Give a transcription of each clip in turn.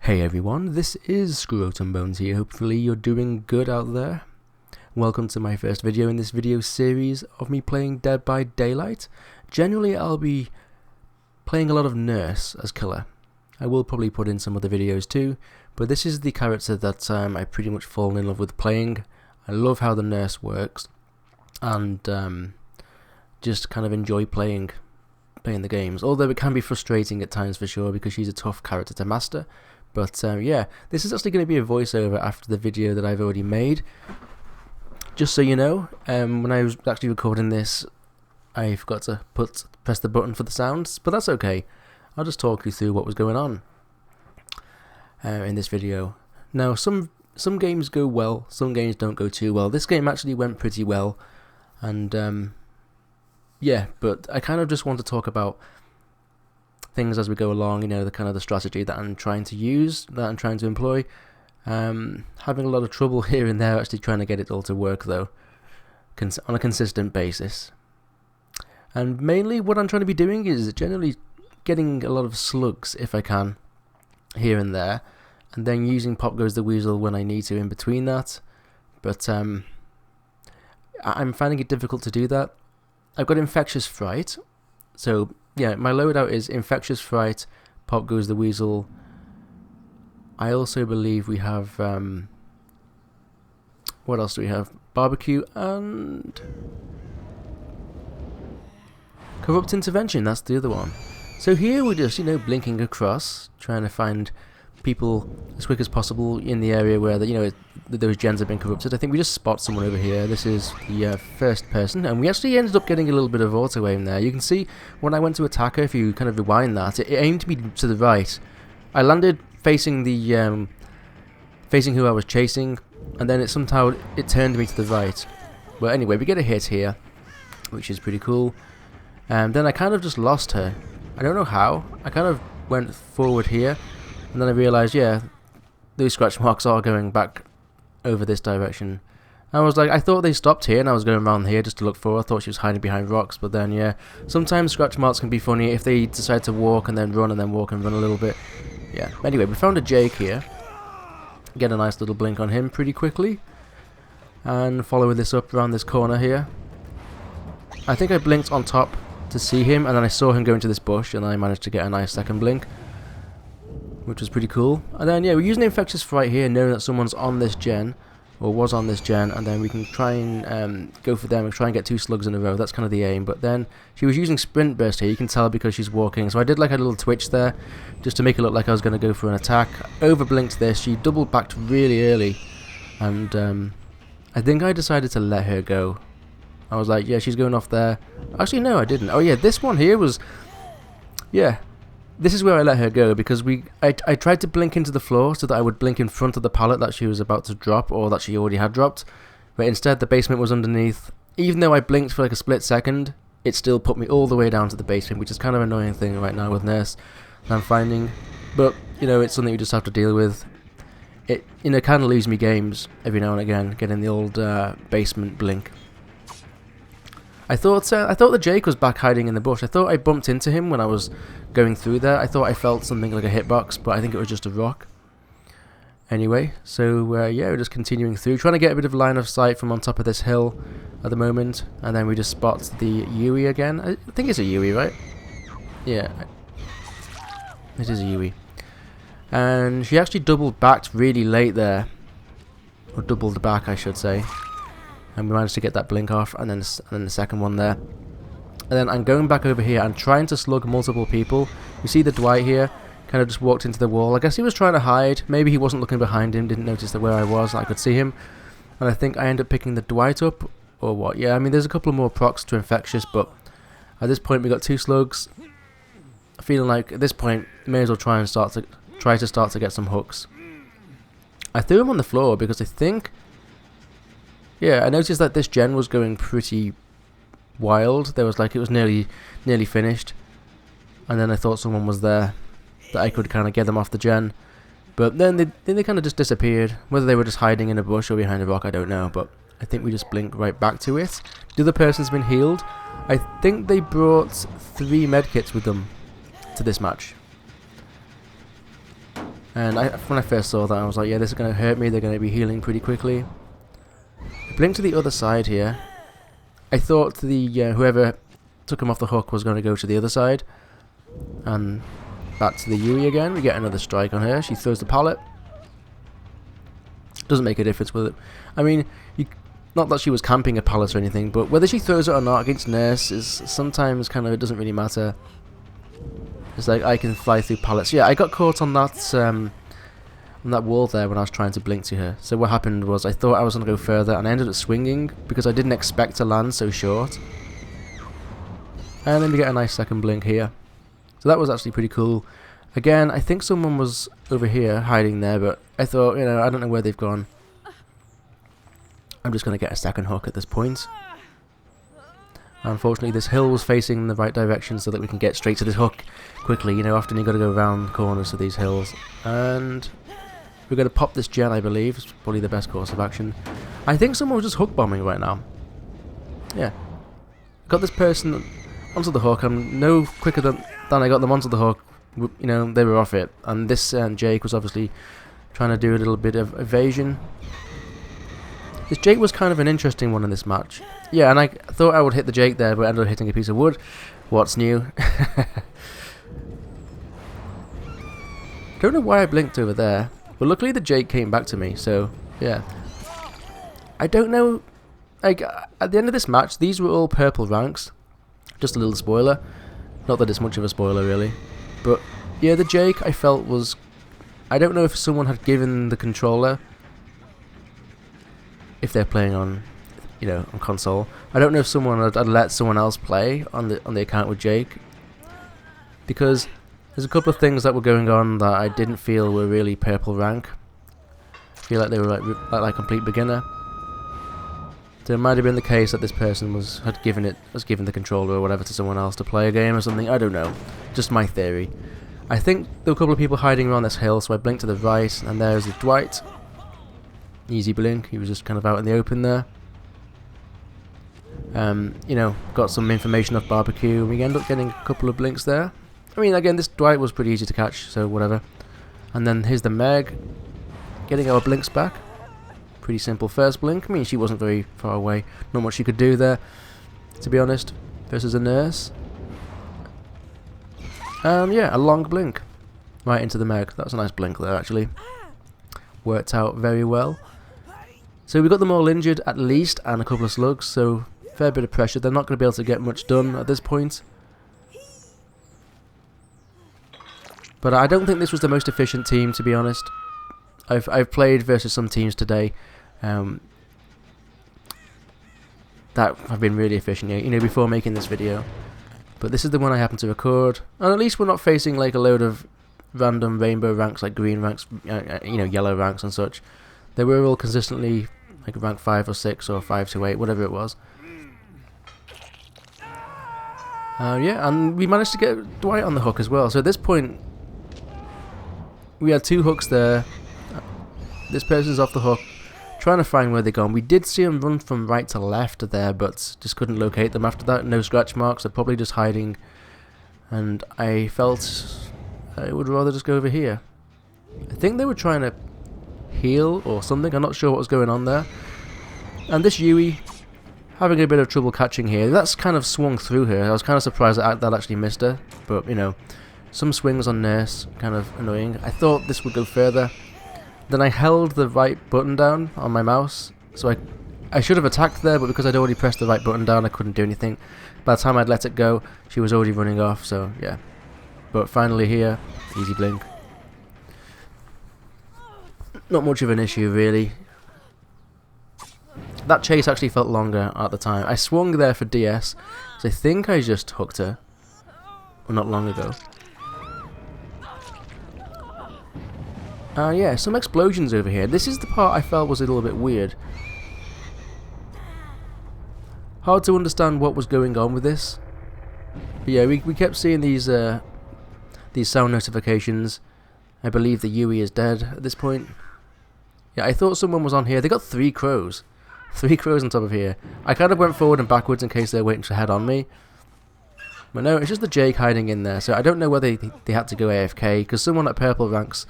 Hey everyone, this is Scrotum Bones here. Hopefully you're doing good out there. Welcome to my first video in this video series of me playing Dead by Daylight. Generally I'll be playing a lot of Nurse as killer. I will probably put in some other videos too, but this is the character that I pretty much fallen in love with playing. I love how the Nurse works and just kind of enjoy playing the games, although it can be frustrating at times for sure because she's a tough character to master. But yeah, this is actually going to be a voiceover after the video that I've already made. Just so you know, when I was actually recording this, I forgot to press the button for the sounds, but that's okay. I'll just talk you through what was going on in this video. Now, some games go well, some games don't go too well. This game actually went pretty well, and yeah, but I kind of just want to talk about things as we go along, you know, the kind of the strategy that I'm trying to use, that I'm trying to employ. Having a lot of trouble here and there actually trying to get it all to work though, on a consistent basis. And mainly what I'm trying to be doing is generally getting a lot of slugs if I can, here and there, and then using Pop Goes the Weasel when I need to in between that. But I'm finding it difficult to do that. I've got Infectious Fright, so yeah, my loadout is Infectious Fright, Pop Goes the Weasel. I also believe we have, what else do we have? Barbecue and Corrupt Intervention, that's the other one. So here we're just, you know, blinking across, trying to find people as quick as possible in the area where, those gens have been corrupted. I think we just spot someone over here. This is the first person, and we actually ended up getting a little bit of auto aim there. You can see when I went to attack her, if you kind of rewind that, it aimed me to the right. I landed facing the facing who I was chasing, and then somehow it turned me to the right. But anyway, we get a hit here, which is pretty cool. And then I kind of just lost her. I don't know how. I kind of went forward here, and then I realised, yeah, those scratch marks are going back over this direction. I was like, I thought they stopped here and I was going around here just to look for her. I thought she was hiding behind rocks, but then yeah, sometimes scratch marks can be funny if they decide to walk and then run and then walk and run a little bit. Yeah, anyway, we found a Jake here. Get a nice little blink on him pretty quickly, and follow this up around this corner here. I think I blinked on top to see him, and then I saw him go into this bush, and I managed to get a nice second blink, which was pretty cool. And then yeah, we're using Infectious Fright here, knowing that someone's on this gen, or was on this gen, and then we can try and go for them and try and get 2 slugs in a row. That's kind of the aim. But then she was using Sprint Burst here, you can tell because she's walking, so I did like a little twitch there just to make it look like I was going to go for an attack. Overblinked this, she double backed really early, and I think I decided to let her go. I was like, yeah, she's going off there. Actually no, I didn't. Oh yeah, this one here was, yeah, this is where I let her go, because I tried to blink into the floor so that I would blink in front of the pallet that she was about to drop, or that she already had dropped, but instead the basement was underneath. Even though I blinked for like a split second, it still put me all the way down to the basement, which is kind of an annoying thing right now with Nurse that I'm finding. But, you know, it's something you just have to deal with. It, you know, kind of leaves me games every now and again, getting the old basement blink. I thought the Jake was back hiding in the bush. I thought I bumped into him when I was going through there. I thought I felt something like a hitbox, but I think it was just a rock. Anyway, so yeah, we're just continuing through, trying to get a bit of line of sight from on top of this hill at the moment, and then we just spot the Yui again. I think it's a Yui, right? Yeah, it is a Yui. And she actually doubled backed really late there, or doubled back, I should say. And we managed to get that blink off, and then the second one there. And then I'm going back over here and trying to slug multiple people. You see the Dwight here, kind of just walked into the wall. I guess he was trying to hide. Maybe he wasn't looking behind him, didn't notice that where I was, I could see him. And I think I end up picking the Dwight up, or what? Yeah, I mean, there's a couple of more procs to Infectious, but at this point we got 2 slugs. Feeling like at this point, may as well try to start to get some hooks. I threw him on the floor because I think, yeah, I noticed that this gen was going pretty wild. There was like, it was nearly finished, and then I thought someone was there that I could kind of get them off the gen, but then they kind of just disappeared. Whether they were just hiding in a bush or behind a rock, I don't know, but I think we just blink right back to it. The other person's been healed. I think they brought 3 medkits with them to this match. And when I first saw that, I was like, yeah, this is going to hurt me. They're going to be healing pretty quickly. Blink to the other side here. I thought the whoever took him off the hook was going to go to the other side. And back to the Yui again. We get another strike on her. She throws the pallet. Doesn't make a difference with it. I mean, not that she was camping a pallet or anything, but whether she throws it or not against Nurse is sometimes kind of, it doesn't really matter. It's like I can fly through pallets. Yeah, I got caught on that wall there when I was trying to blink to her. So what happened was I thought I was going to go further, and I ended up swinging because I didn't expect to land so short. And then we get a nice second blink here. So that was actually pretty cool. Again, I think someone was over here hiding there, but I thought, I don't know where they've gone. I'm just going to get a second hook at this point. Unfortunately, this hill was facing in the right direction so that we can get straight to this hook quickly. Often you've got to go around corners of these hills. And we're going to pop this gen, I believe. It's probably the best course of action. I think someone was just hook bombing right now. Yeah. Got this person onto the hook. I'm no quicker than I got them onto the hook. They were off it. And this Jake was obviously trying to do a little bit of evasion. This Jake was kind of an interesting one in this match. Yeah, and I thought I would hit the Jake there, but ended up hitting a piece of wood. What's new? Don't know why I blinked over there, but luckily the Jake came back to me, so yeah. I don't know, like, at the end of this match, these were all purple ranks. Just a little spoiler. Not that it's much of a spoiler, really. But, yeah, the Jake, I felt was... I don't know if someone had given the controller... if they're playing on, on console. I don't know if someone had let someone else play on the account with Jake, because there's a couple of things that were going on that I didn't feel were really purple rank. I feel like they were like complete beginner. So it might have been the case that this person was given the controller or whatever to someone else to play a game or something. I don't know. Just my theory. I think there were a couple of people hiding around this hill, so I blinked to the right, and there's the Dwight. Easy blink, he was just kind of out in the open there. Got some information off barbecue. We end up getting a couple of blinks there. I mean, again, this Dwight was pretty easy to catch, so whatever. And then here's the Meg, getting our blinks back. Pretty simple first blink. I mean, she wasn't very far away. Not much she could do there, to be honest, versus a Nurse. Yeah, a long blink. Right into the Meg. That was a nice blink there, actually. Worked out very well. So we got them all injured at least, and a couple of slugs, so fair bit of pressure. They're not going to be able to get much done at this point. But I don't think this was the most efficient team, to be honest. I've played versus some teams today that have been really efficient, before making this video. But this is the one I happen to record, and at least we're not facing like a load of random rainbow ranks, like green ranks, yellow ranks and such. They were all consistently like rank 5 or 6 or 5 to 8, whatever it was. Yeah, and we managed to get Dwight on the hook as well. So at this point, we had 2 hooks there. This person's off the hook, trying to find where they're gone. We did see them run from right to left there, but just couldn't locate them after that. No scratch marks, they're probably just hiding. And I felt I would rather just go over here. I think they were trying to heal or something. I'm not sure what was going on there. And this Yui, having a bit of trouble catching here. That's kind of swung through her. I was kind of surprised that actually missed her. But, some swings on Nurse, kind of annoying. I thought this would go further. Then I held the right button down on my mouse. So I should have attacked there, but because I'd already pressed the right button down, I couldn't do anything. By the time I'd let it go, she was already running off, so yeah. But finally here, easy blink. Not much of an issue, really. That chase actually felt longer at the time. I swung there for DS, so I think I just hooked her. Well, not long ago. Yeah, some explosions over here. This is the part I felt was a little bit weird. Hard to understand what was going on with this. But yeah, we kept seeing these sound notifications. I believe the Yui is dead at this point. Yeah, I thought someone was on here. They got 3 crows. 3 crows on top of here. I kind of went forward and backwards in case they were waiting to head on me. But no, it's just the Jake hiding in there. So I don't know whether they had to go AFK, because someone at purple ranks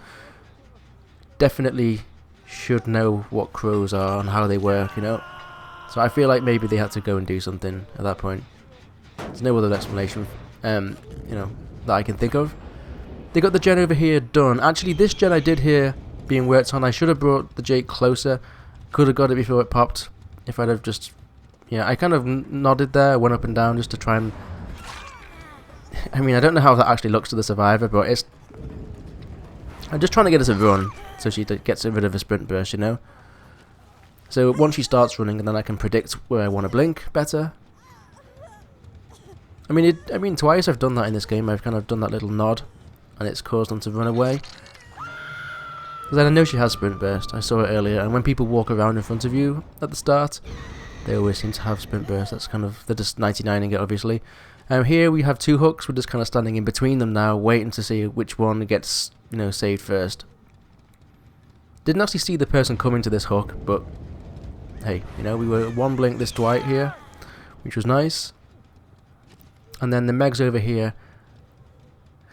definitely should know what crows are and how they work, you know. So I feel like maybe they had to go and do something at that point. There's no other explanation, you know, that I can think of. They got the gen over here done. Actually, this gen I did hear being worked on. I should have brought the Jake closer. Could have got it before it popped. If I'd have just... Yeah, I kind of nodded there, went up and down just to try and... I mean, I don't know how that actually looks to the survivor, but it's... I'm just trying to get her to run, so she gets rid of a sprint burst, you know? So once she starts running, and then I can predict where I want to blink better. I mean, twice I've done that in this game. I've kind of done that little nod, and it's caused them to run away. Because I know she has sprint burst. I saw it earlier, and when people walk around in front of you at the start, they always seem to have sprint burst. That's kind of, they're just 99ing it, obviously. Here we have two hooks. We're just kind of standing in between them now, waiting to see which one gets, you know, saved first. Didn't actually see the person coming to this hook, but hey, you know, we were one blink this Dwight here, which was nice. And then the Meg's over here.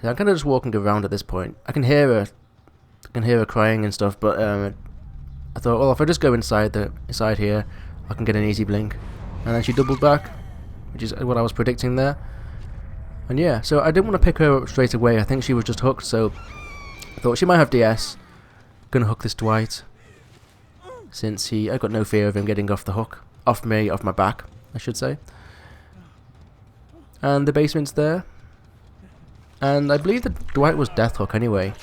So I'm kind of just walking around at this point. I can hear her crying and stuff, but I thought, well, if I just go inside here, I can get an easy blink. And then she doubled back, which is what I was predicting there. And yeah, so I didn't want to pick her up straight away. I think she was just hooked, so I thought she might have DS. Gonna hook this Dwight, since I got no fear of him getting off the hook, off my back, I should say. And the basement's there. And I believe that Dwight was death hook anyway.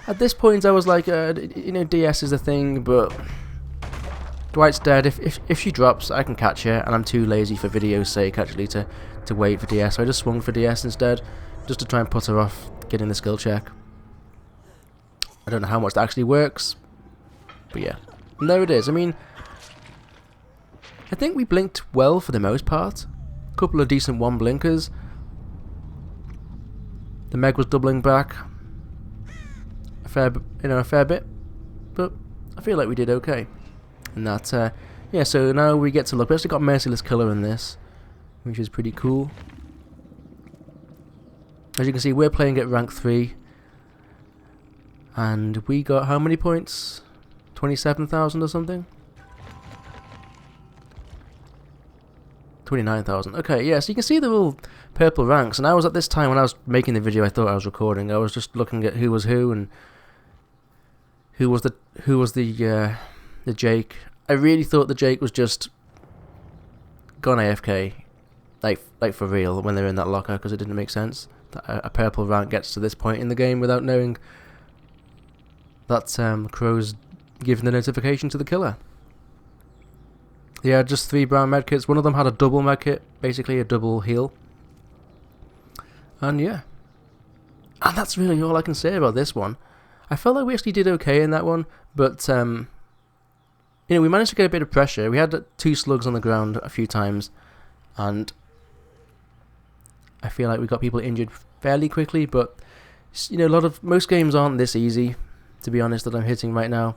At this point I was like, you know, DS is a thing, but Dwight's dead. If she drops, I can catch her, and I'm too lazy for video's sake actually to wait for DS. So I just swung for DS instead, just to try and put her off getting the skill check. I don't know how much that actually works, but yeah. And there it is. I mean, I think we blinked well for the most part. A couple of decent one blinkers. The Meg was doubling back a fair bit, but I feel like we did okay. And that, yeah. So now we get to look. We actually got Merciless Killer in this, which is pretty cool. As you can see, we're playing at rank 3. And we got how many points? 27,000 or something? 29,000. Okay, yeah, so you can see the little purple ranks. And I was at this time, when I was making the video, I thought I was recording. I was just looking at who was who and who was the Jake. I really thought the Jake was just gone AFK, like for real, when they're in that locker, because it didn't make sense that a purple rank gets to this point in the game without knowing that Crow's given the notification to the killer. Yeah, just 3 brown medkits. One of them had a double medkit, basically a double heal. And yeah. And that's really all I can say about this one. I felt like we actually did okay in that one, but you know, we managed to get a bit of pressure. We had 2 slugs on the ground a few times, and I feel like we got people injured fairly quickly, but you know, most games aren't this easy, to be honest, that I'm hitting right now.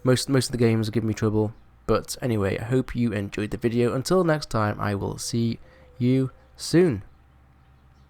Most of the games give me trouble. But anyway, I hope you enjoyed the video. Until next time, I will see you soon.